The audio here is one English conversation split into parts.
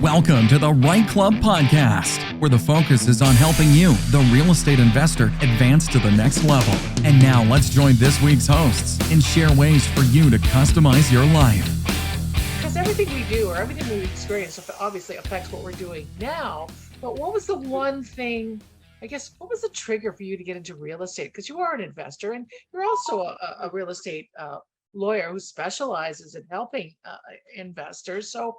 Welcome to the Right Club podcast, where the focus is on helping you, the real estate investor, advance to the next level. And now let's join this week's hosts and share ways for you to customize your life. Because everything we do or everything we experience obviously affects what we're doing now. But what was the one thing, I guess, what was the trigger for you to get into real estate? Because you are an investor and you're also a real estate lawyer who specializes in helping investors. So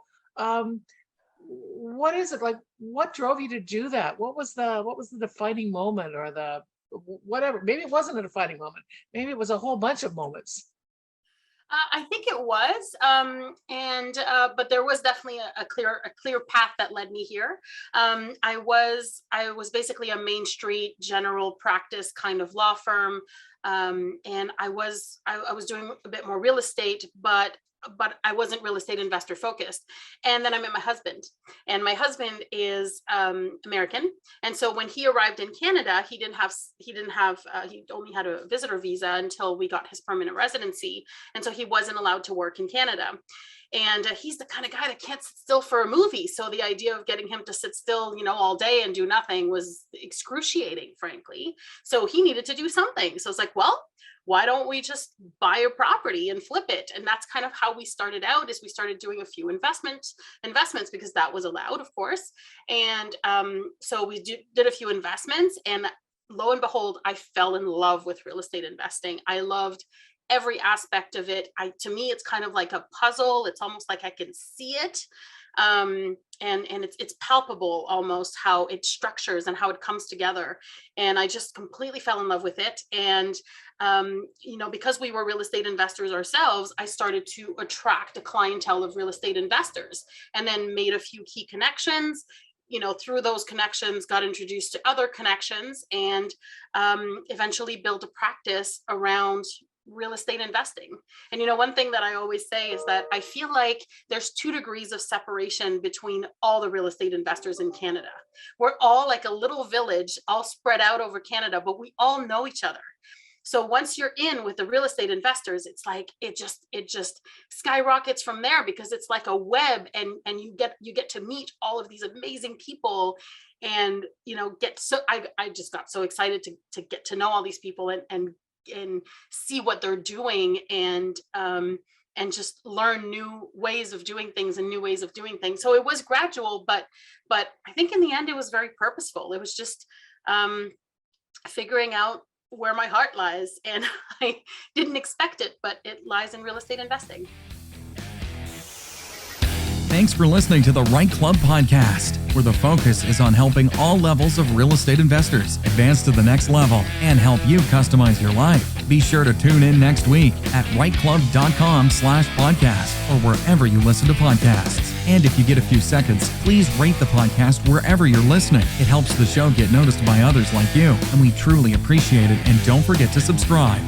what is it like? What drove you to do that? What was the defining moment, or the whatever? Maybe it wasn't a defining moment. Maybe it was a whole bunch of moments. I think it was, but there was definitely a clear path that led me here. I was basically a Main Street general practice kind of law firm, and I was doing a bit more real estate, but I wasn't real estate investor focused. And then I met my husband, and my husband is American. And so when he arrived in Canada, he only had a visitor visa until we got his permanent residency. And so he wasn't allowed to work in Canada. And he's the kind of guy that can't sit still for a movie. So the idea of getting him to sit still, all day and do nothing was excruciating, frankly. So he needed to do something. So it's like, well, why don't we just buy a property and flip it? And that's kind of how we started out. Is we started doing a few investments because that was allowed, of course. And so we did a few investments, and lo and behold, I fell in love with real estate investing. I loved every aspect of it. To me, it's kind of like a puzzle. It's almost like I can see it. And it's palpable almost how it structures and how it comes together. And I just completely fell in love with it. And, because we were real estate investors ourselves, I started to attract a clientele of real estate investors, and then made a few key connections. Through those connections, got introduced to other connections, and eventually built a practice around real estate investing. And one thing that I always say is that I feel like there's 2 degrees of separation between all the real estate investors in Canada. We're all like a little village, all spread out over Canada, but we all know each other. So once you're in with the real estate investors, it's like it just skyrockets from there, because it's like a web, and you get to meet all of these amazing people, and I just got so excited to get to know all these people and see what they're doing, and just learn new ways of doing things and new ways of doing things. So it was gradual, but I think in the end it was very purposeful. It was just figuring out where my heart lies, and I didn't expect it, but it lies in real estate investing. Thanks for listening to the Right Club podcast, where the focus is on helping all levels of real estate investors advance to the next level and help you customize your life. Be sure to tune in next week at rightclub.com/podcast or wherever you listen to podcasts. And if you get a few seconds, please rate the podcast wherever you're listening. It helps the show get noticed by others like you, and we truly appreciate it. And don't forget to subscribe.